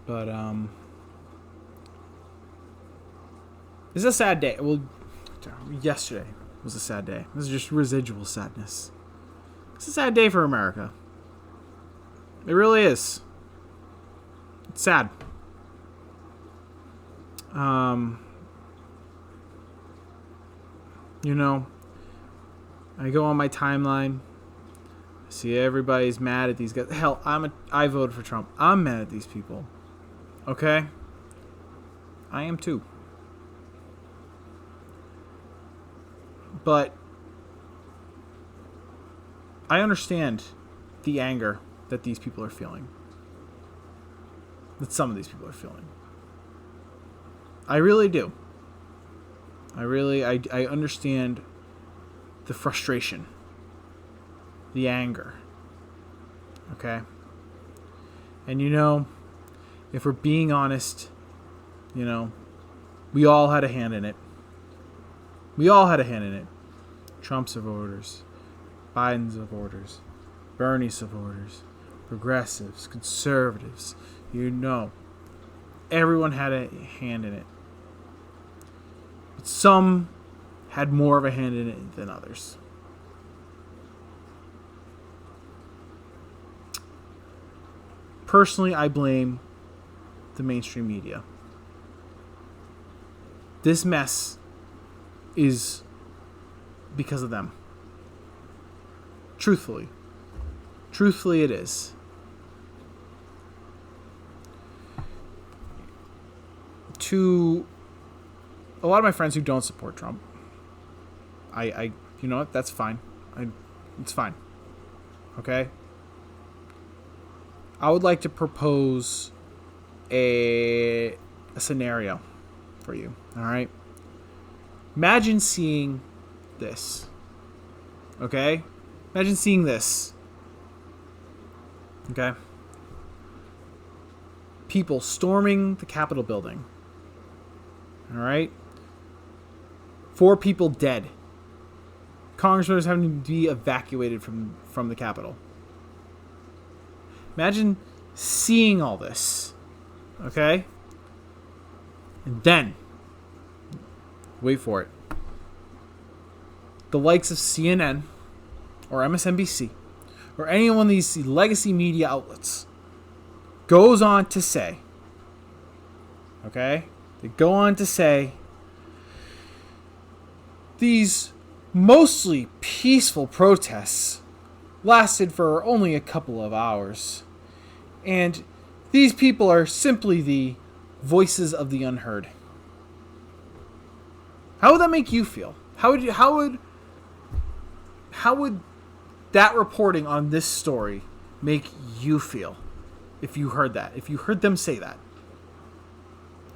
But it's a sad day. Well, yesterday was a sad day. This is just residual sadness. It's a sad day for America. It really is. It's sad. You know, I go on my timeline. I see everybody's mad at these guys. Hell, I voted for Trump. I'm mad at these people. Okay? I am too. But I understand the anger that these people are feeling. That some of these people are feeling. I really do. I understand the frustration. The anger. Okay? And you know, if we're being honest, you know, we all had a hand in it. We all had a hand in it. Trump supporters, Biden supporters, Bernie supporters, progressives, conservatives, you know. Everyone had a hand in it. But some had more of a hand in it than others. Personally, I blame the mainstream media. This mess is because of them. Truthfully. Truthfully, it is. To a lot of my friends who don't support Trump, I you know what? That's fine. It's fine. Okay? I would like to propose a scenario for you. All right? Imagine seeing this. Okay? Imagine seeing this. Okay? People storming the Capitol building. All right? 4 people dead. Congressmen having to be evacuated from the Capitol. Imagine seeing all this. Okay? And then, wait for it, the likes of CNN or MSNBC or any one of these legacy media outlets goes on to say, okay? They go on to say these mostly peaceful protests lasted for only a couple of hours. And these people are simply the voices of the unheard. How would that make you feel? How would that reporting on this story make you feel if you heard that? If you heard them say that?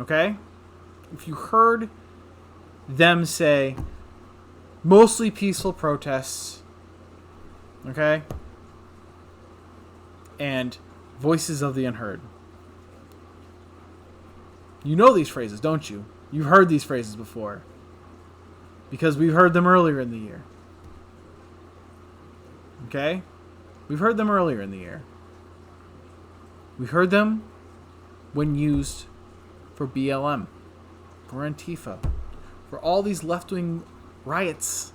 Okay? If you heard them say mostly peaceful protests, okay? And voices of the unheard. You know these phrases, don't you? You've heard these phrases before. Because we've heard them earlier in the year. Okay? We've heard them earlier in the year. We heard them when used for BLM, for Antifa, for all these left-wing riots.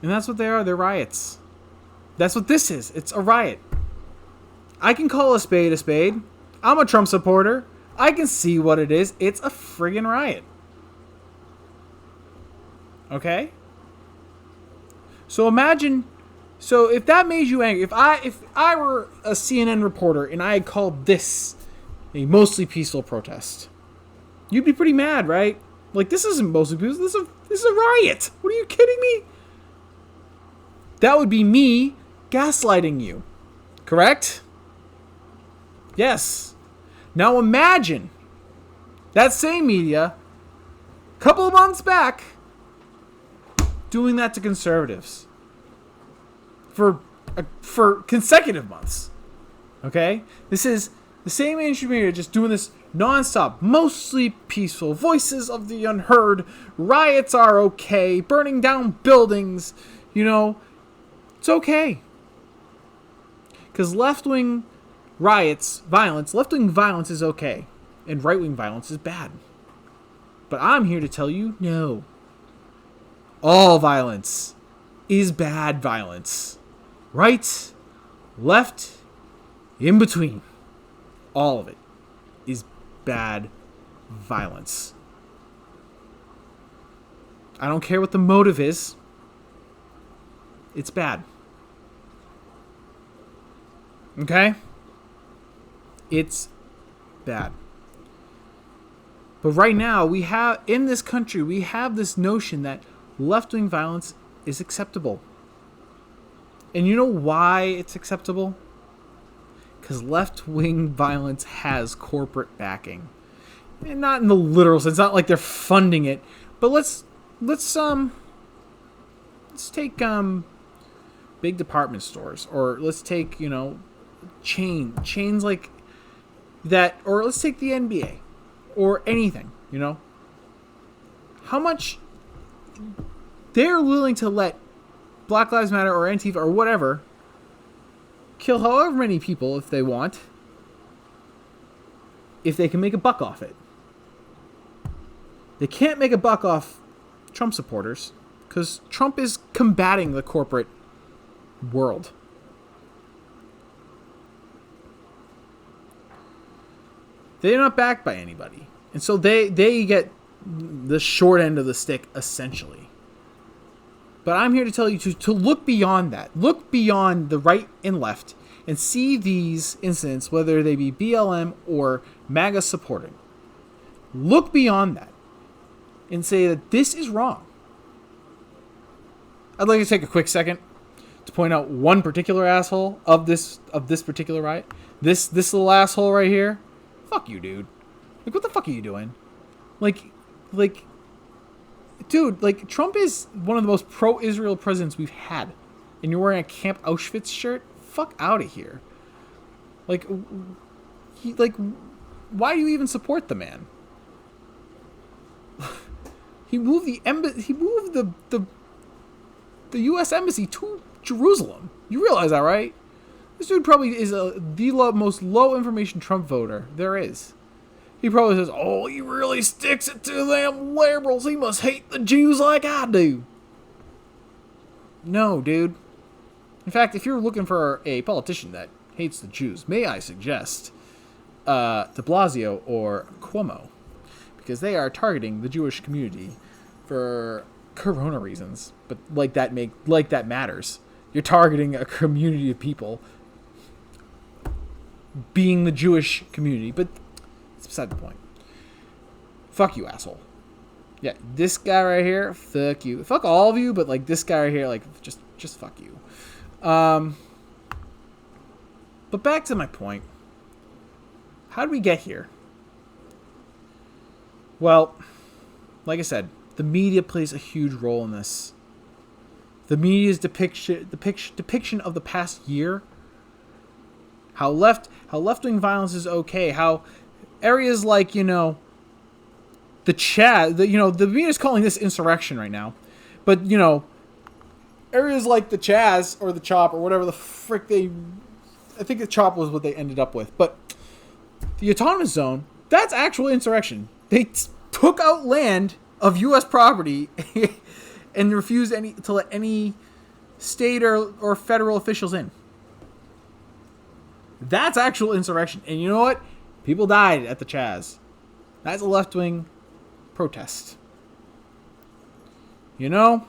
And that's what they are. They're riots. That's what this is. It's a riot. I can call a spade a spade. I'm a Trump supporter. I can see what it is. It's a friggin' riot. Okay? So imagine, so if that made you angry, if I were a CNN reporter and I had called this a mostly peaceful protest, you'd be pretty mad, right? Like, this isn't mostly peaceful. This is a riot. What, are you kidding me? That would be me gaslighting you. Correct? Yes. Now imagine that same media, a couple of months back, doing that to conservatives for consecutive months. Okay? This is the same mainstream media just doing this nonstop. Mostly peaceful. Voices of the unheard. Riots are okay. Burning down buildings. You know, it's okay. Because left-wing riots, violence, left-wing violence is okay, and right-wing violence is bad. But I'm here to tell you, no. All violence is bad violence. Right, left, in between. All of it is bad violence. I don't care what the motive is. It's bad. Okay? It's bad. But right now, in this country, we have this notion that left-wing violence is acceptable. And you know why it's acceptable? Because left-wing violence has corporate backing. And not in the literal sense, not like they're funding it. But let's take big department stores, or let's take, chains like that, or let's take the NBA or anything, how much they're willing to let Black Lives Matter or Antifa or whatever kill however many people if they want, if they can make a buck off it. They can't make a buck off Trump supporters because Trump is combating the corporate world. They're not backed by anybody. And so they get the short end of the stick, essentially. But I'm here to tell you to look beyond that. Look beyond the right and left and see these incidents, whether they be BLM or MAGA supporting. Look beyond that and say that this is wrong. I'd like to take a quick second to point out one particular asshole of this particular riot. This little asshole right here. Fuck you, dude. Like, what the fuck are you doing? Like, dude, like, Trump is one of the most pro-Israel presidents we've had. And you're wearing a Camp Auschwitz shirt? Fuck out of here. Like, why do you even support the man? He moved the U.S. Embassy to Jerusalem. You realize that, right? This dude probably is the most low-information Trump voter there is. He probably says, oh, he really sticks it to them liberals. He must hate the Jews like I do. No, dude. In fact, if you're looking for a politician that hates the Jews, may I suggest de Blasio or Cuomo, because they are targeting the Jewish community for corona reasons. But like that matters. You're targeting a community of people being the Jewish community, but it's beside the point. Fuck you, asshole. Yeah, this guy right here, fuck you. Fuck all of you, but like this guy right here, like just fuck you. But back to my point. How did we get here? Well, like I said, the media plays a huge role in this. The media's depiction of the past year, how left-wing violence is okay, how areas like, the Chaz, the media's calling this insurrection right now, but, areas like the Chaz or the Chop or whatever the frick I think the Chop was what they ended up with, but the autonomous zone, that's actual insurrection. They took out land of U.S. property and refused to let any state or federal officials in. That's actual insurrection. And you know what? People died at the Chaz. That's a left-wing protest. But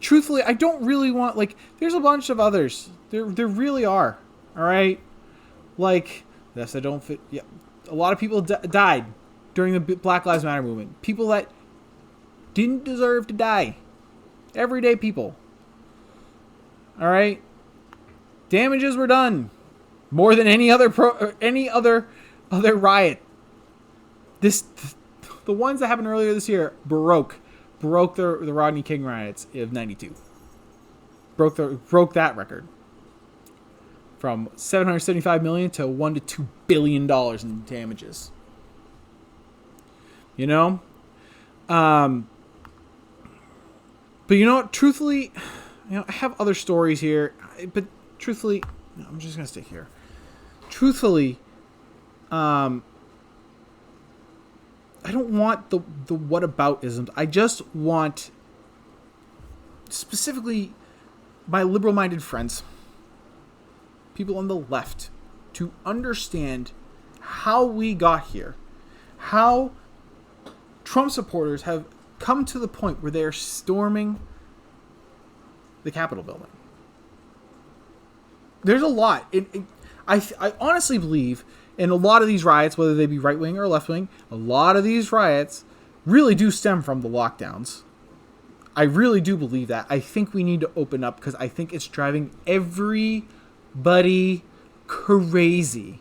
truthfully, I don't really want, there's a bunch of others. There really are. All right? Yes, I don't fit. Yeah. A lot of people died during the Black Lives Matter movement. People that didn't deserve to die. Everyday people. All right? Damages were done more than any other riot. The ones that happened earlier this year broke the Rodney King riots of '92. Broke that record from $775 million to $1 to $2 billion in damages. But you know what? Truthfully, I have other stories here, but truthfully, I'm just gonna stay here. Truthfully, I don't want the whataboutisms. I just want specifically my liberal-minded friends, people on the left, to understand how we got here, how Trump supporters have come to the point where they are storming the Capitol building. There's a lot. I honestly believe in a lot of these riots, whether they be right-wing or left-wing, a lot of these riots really do stem from the lockdowns. I really do believe that. I think we need to open up because I think it's driving everybody crazy.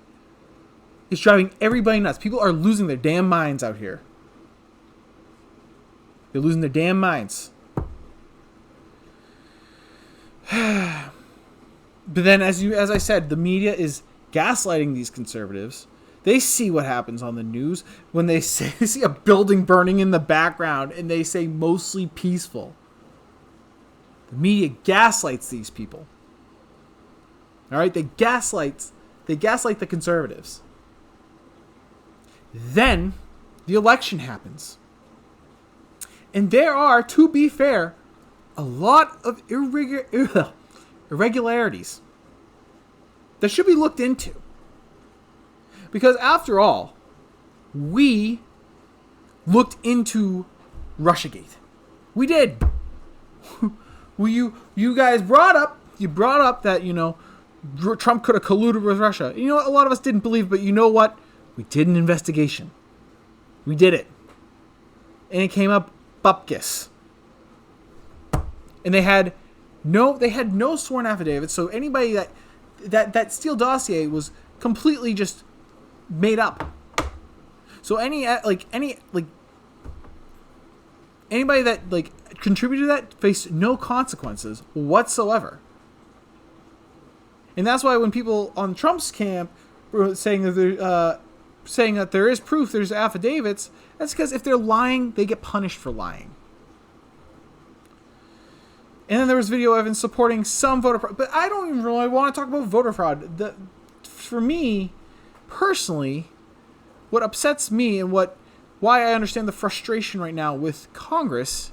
It's driving everybody nuts. People are losing their damn minds out here. They're losing their damn minds. But then, as I said, the media is gaslighting these conservatives. They see what happens on the news when they see a building burning in the background and they say mostly peaceful. The media gaslights these people. All right, they gaslight the conservatives. Then the election happens. And there are, to be fair, a lot of irregularities that should be looked into. Because after all, we looked into Russiagate. We did. You guys brought up that, Trump could have colluded with Russia. You know what? A lot of us didn't believe, but you know what? We did an investigation. We did it. And it came up bupkis. And they had no sworn affidavits, so anybody that Steele dossier was completely just made up. So anybody that contributed to that faced no consequences whatsoever. And that's why when people on Trump's camp were saying that there is proof, there's affidavits, that's because if they're lying, they get punished for lying. And then there was video evidence supporting some voter fraud. But I don't even really want to talk about voter fraud. For me, personally, what upsets me and why I understand the frustration right now with Congress,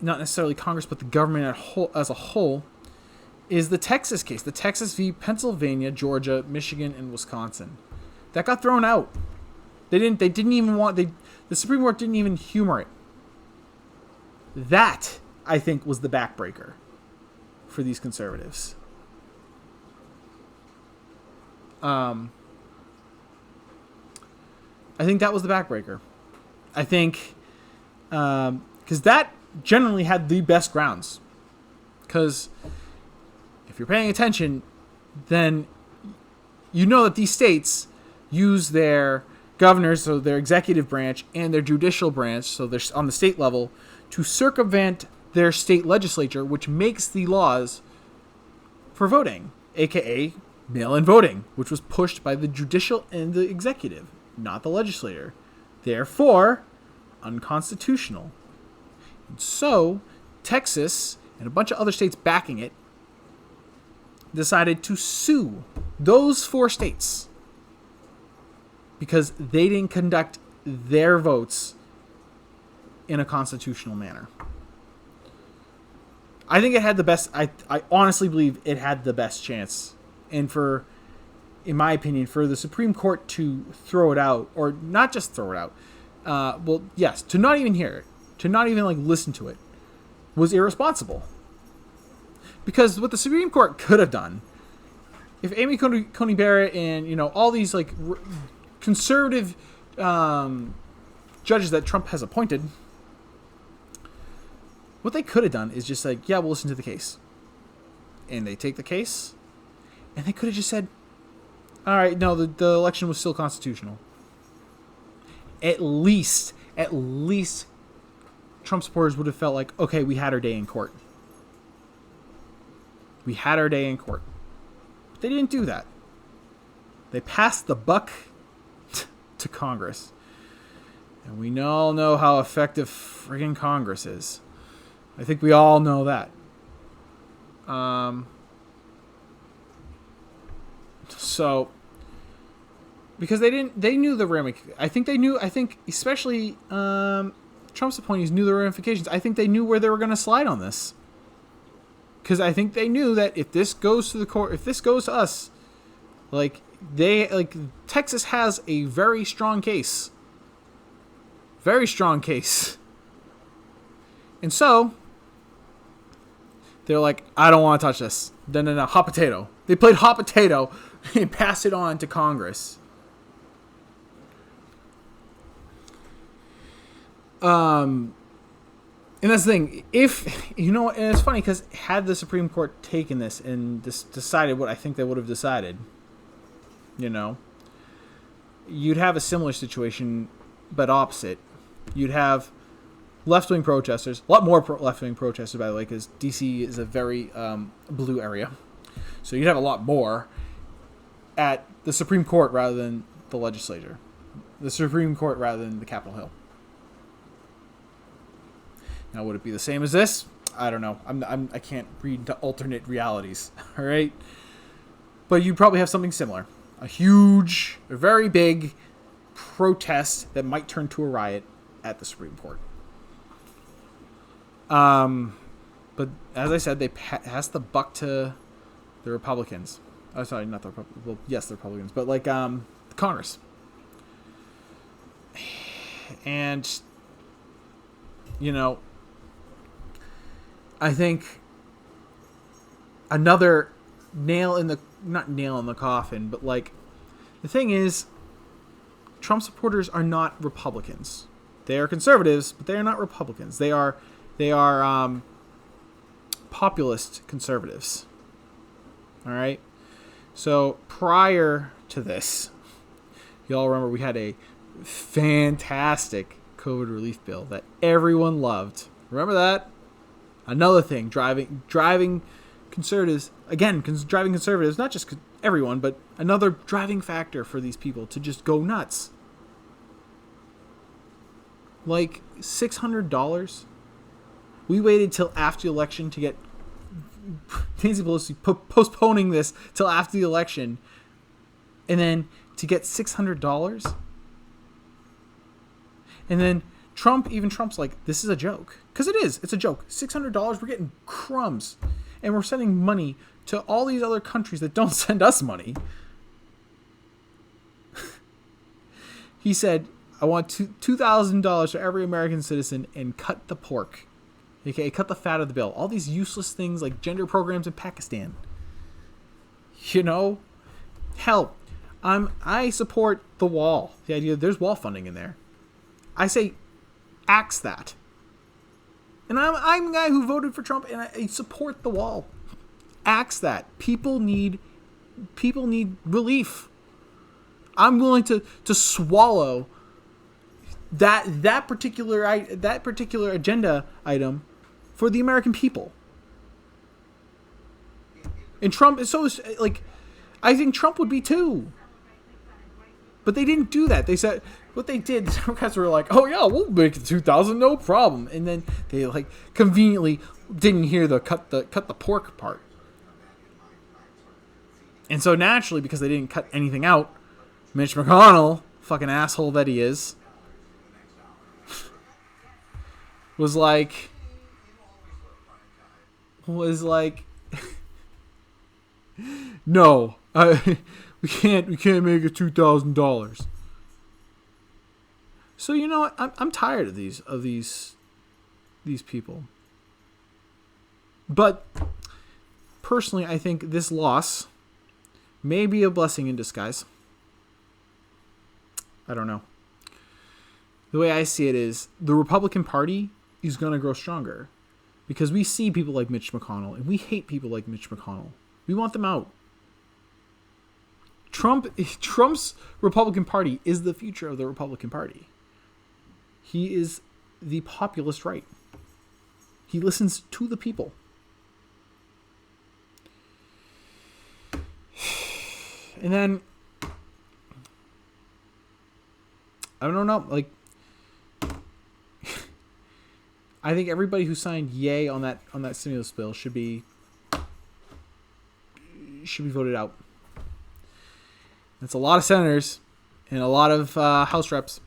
not necessarily Congress, but the government as a whole, is the Texas case. The Texas v. Pennsylvania, Georgia, Michigan, and Wisconsin. That got thrown out. The Supreme Court didn't even humor it. That, I think, was the backbreaker for these conservatives. I think that was the backbreaker. I think because that generally had the best grounds. Because if you're paying attention, then you know that these states use their governors, so their executive branch, and their judicial branch, so they're on the state level, to circumvent their state legislature, which makes the laws for voting, aka mail-in voting, which was pushed by the judicial and the executive, not the legislature. Therefore, unconstitutional. And so, Texas and a bunch of other states backing it decided to sue those 4 states because they didn't conduct their votes in a constitutional manner. I think it had the best. I honestly believe it had the best chance, and in my opinion, for the Supreme Court to throw it out, or not just throw it out, to not even hear it, to not even listen to it, was irresponsible. Because what the Supreme Court could have done, if Amy Coney Barrett and all these conservative judges that Trump has appointed, what they could have done is just we'll listen to the case. And they take the case, and they could have just said, all right, no, the election was still constitutional. At least Trump supporters would have felt like, okay, we had our day in court. We had our day in court. But they didn't do that. They passed the buck to Congress. And we all know how effective friggin' Congress is. I think we all know that. So, because they knew the ramifications. I think especially Trump's appointees knew the ramifications. I think they knew where they were going to slide on this. Because I think they knew that if this goes to the court, if this goes to us, Texas has a very strong case. Very strong case. And so, they're like, I don't want to touch this. No, hot potato. They played hot potato and passed it on to Congress. And that's the thing. If, and it's funny because had the Supreme Court taken this and decided what I think they would have decided, you'd have a similar situation, but opposite. You'd have left-wing protesters, a lot more left-wing protesters, by the way, because D.C. is a very blue area. So you'd have a lot more at the Supreme Court rather than the legislature. The Supreme Court rather than the Capitol Hill. Now, would it be the same as this? I don't know. I can't read the alternate realities. All right, but you probably have something similar. A very big protest that might turn to a riot at the Supreme Court. But as I said, they passed the buck to the Republicans. Oh, sorry, not the Republicans. Well, yes, the Republicans, but Congress. And I think another not nail in the coffin, but the thing is, Trump supporters are not Republicans. They are conservatives, but they are not Republicans. They are populist conservatives. All right. So prior to this, y'all remember we had a fantastic COVID relief bill that everyone loved. Remember that? Another thing, driving conservatives, driving conservatives, not just everyone, but another driving factor for these people to just go nuts. $600. We waited till after the election to get Nancy Pelosi postponing this till after the election, and then to get $600. And then Trump's like, this is a joke. Because it is. It's a joke. $600, we're getting crumbs. And we're sending money to all these other countries that don't send us money. He said, I want $2,000 for every American citizen and cut the pork. Okay, cut the fat of the bill. All these useless things like gender programs in Pakistan. Hell, I support the wall. The idea there's wall funding in there. I say, axe that. And I'm a guy who voted for Trump, and I support the wall. Axe that. People need relief. I'm willing to swallow that particular agenda item for the American people. And Trump is I think Trump would be too. But they didn't do that. They said what they did. The Democrats were like, "Oh yeah, we'll make it 2,000, no problem." And then they conveniently didn't hear the cut the pork part. And so naturally, because they didn't cut anything out, Mitch McConnell, fucking asshole that he is, was like, no, we can't make it $2,000. So you know what? I'm tired of these people. But personally, I think this loss may be a blessing in disguise. I don't know. The way I see it is the Republican Party is going to grow stronger because we see people like Mitch McConnell and we hate people like Mitch McConnell. We want them out. Trump's Republican Party is the future of the Republican Party. He is the populist right. He listens to the people. And then I don't know, I think everybody who signed yay on that stimulus bill should be voted out. It's a lot of senators and a lot of House reps.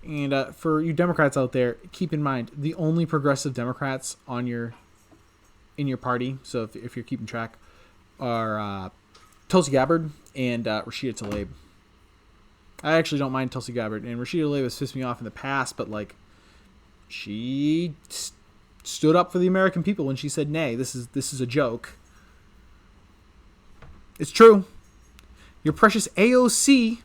And for you Democrats out there, keep in mind the only progressive Democrats in your party. So if you're keeping track, are Tulsi Gabbard and Rashida Tlaib. I actually don't mind Tulsi Gabbard, and Rashida Tlaib has pissed me off in the past, but like she stood up for the American people when she said, "Nay, this is a joke." It's true. Your precious AOC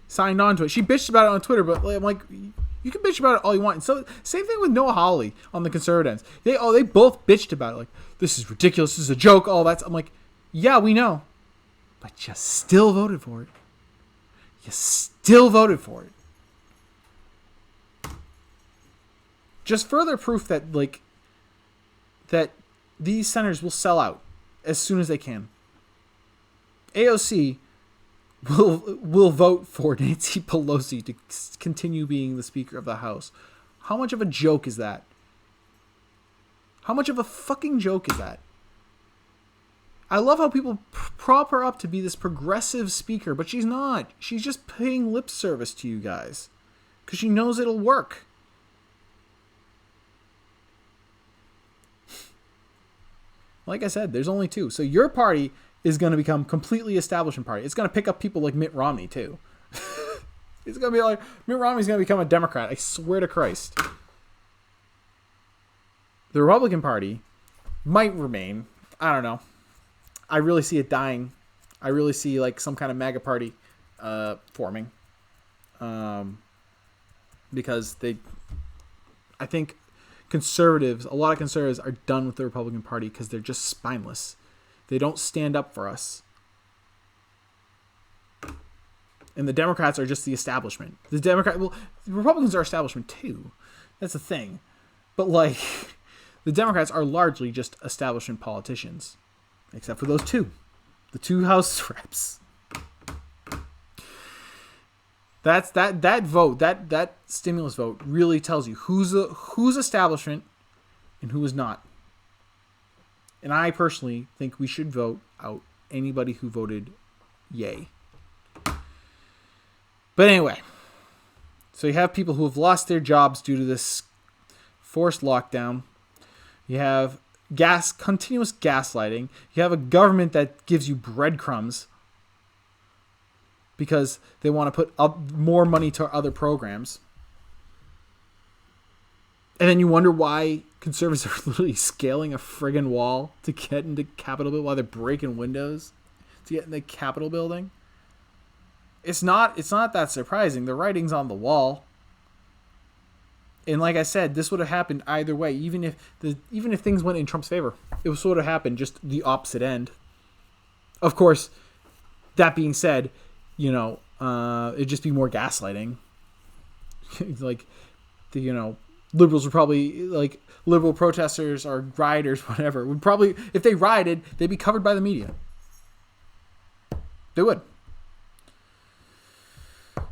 signed on to it. She bitched about it on Twitter, but I'm like, you can bitch about it all you want. And so same thing with Noah Hawley on the conservative ends. They both bitched about it. Like, this is ridiculous. This is a joke. All that. I'm like, yeah, we know, but you still voted for it. You still voted for it. Just further proof that that these senators will sell out as soon as they can. AOC will vote for Nancy Pelosi to continue being the Speaker of the House. How much of a joke is that? How much of a fucking joke is that? I love how people prop her up to be this progressive speaker, but she's not. She's just paying lip service to you guys because she knows it'll work. Like I said, there's only two. So your party is going to become completely establishment party. It's going to pick up people like Mitt Romney too. It's going to be like Mitt Romney's going to become a Democrat. I swear to Christ. The Republican Party might remain. I don't know. I really see it dying. I really see like some kind of MAGA party forming. Because I think a lot of conservatives are done with the Republican Party because they're just spineless. They don't stand up for us. And the Democrats are just the establishment. The Republicans are establishment too. That's the thing. But like, the Democrats are largely just establishment politicians. Except for those two. The two House reps. That vote, that stimulus vote really tells you who's establishment and who is not. And I personally think we should vote out anybody who voted yay. But anyway, so you have people who have lost their jobs due to this forced lockdown. You have continuous gaslighting. You have a government that gives you breadcrumbs because they want to put up more money to other programs. And then you wonder why conservatives are literally scaling a friggin' wall to get into Capitol building, while they're breaking windows to get in the Capitol building. It's not that surprising. The writing's on the wall. And like I said, this would have happened either way. Even if things went in Trump's favor, it would sort of happen just the opposite end. Of course, that being said, it'd just be more gaslighting. Like, liberals would probably, like, liberal protesters or rioters, whatever, would probably, if they rioted, they'd be covered by the media. They would.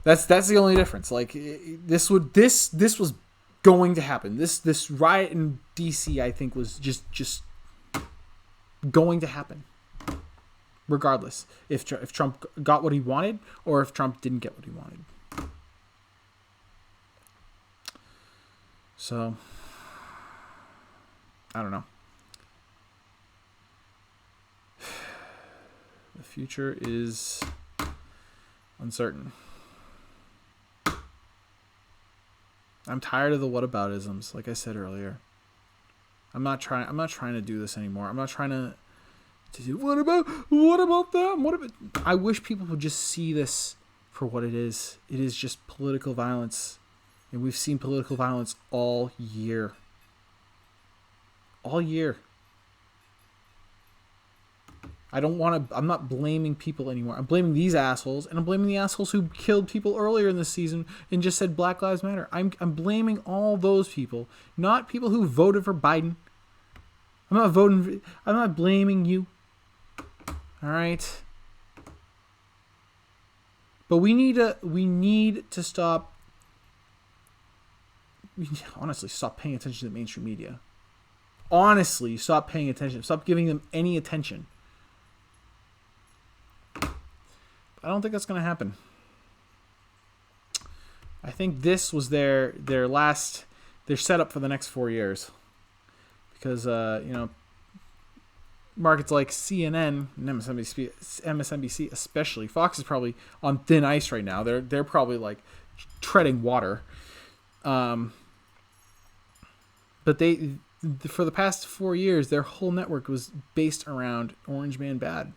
That's the only difference. Like, this was going to happen. This riot in DC, I think, was just going to happen. Regardless, if Trump got what he wanted or if Trump didn't get what he wanted. So, I don't know. The future is uncertain. I'm tired of the whataboutisms, like I said earlier. I'm not trying to do this anymore. I'm not trying to do what about them? I wish people would just see this for what it is. It is just political violence. And we've seen political violence all year. All year. I'm not blaming people anymore. I'm blaming these assholes, and I'm blaming the assholes who killed people earlier in the season and just said Black Lives Matter. I'm blaming all those people, not people who voted for Biden. I'm not blaming you. All right? But we need to stop. Honestly, stop paying attention to the mainstream media. Honestly, stop paying attention. Stop giving them any attention. I don't think that's going to happen. I think this was their setup for the next 4 years. Because, markets like CNN and MSNBC especially, Fox is probably on thin ice right now. They're probably like treading water. But they, for the past 4 years, their whole network was based around Orange Man bad.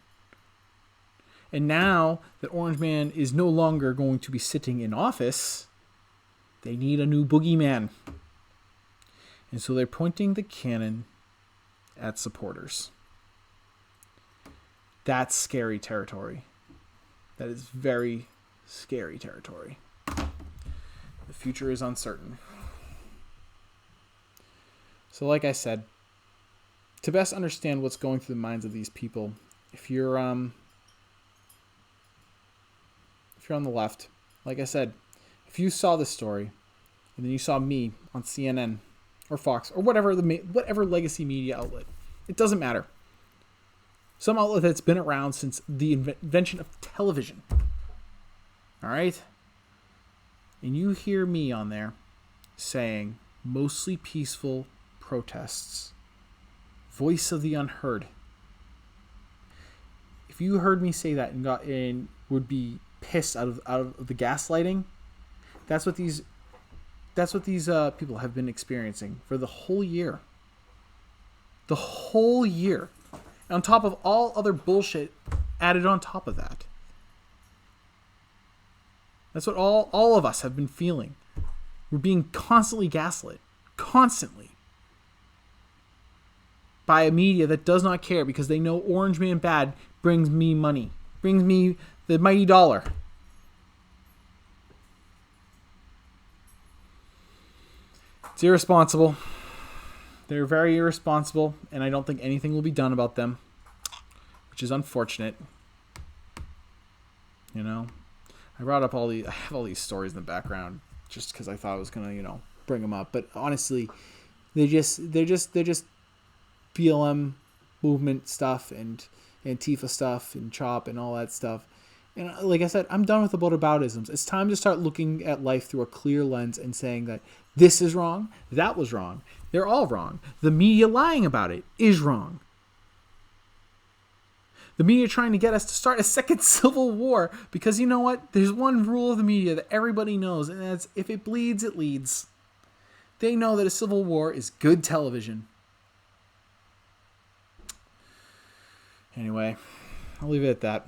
And now that Orange Man is no longer going to be sitting in office, they need a new boogeyman. And so they're pointing the cannon at supporters. That's scary territory. That is very scary territory. The future is uncertain. So like I said, to best understand what's going through the minds of these people, if you're on the left, like I said, if you saw this story and then you saw me on CNN or Fox or whatever legacy media outlet, it doesn't matter. Some outlet that's been around since the invention of television. All right? And you hear me on there saying mostly peaceful protests, voice of the unheard. If you heard me say that and would be pissed out of the gaslighting, that's what these people have been experiencing for the whole year. The whole year. On top of all other bullshit added on top of that. That's what all of us have been feeling. We're being constantly gaslit. Constantly. By a media that does not care because they know Orange Man bad brings me money. Brings me the mighty dollar. It's irresponsible. They're very irresponsible, and I don't think anything will be done about them, which is unfortunate. You know, I have all these stories in the background just because I thought I was gonna, bring them up. But honestly, they're just BLM movement stuff and Antifa stuff and CHOP and all that stuff. And like I said, I'm done with the whataboutisms. It's time to start looking at life through a clear lens and saying that this is wrong, that was wrong. They're all wrong. The media lying about it is wrong. The media trying to get us to start a second civil war because you know what? There's one rule of the media that everybody knows, and that's if it bleeds, it leads. They know that a civil war is good television. Anyway, I'll leave it at that.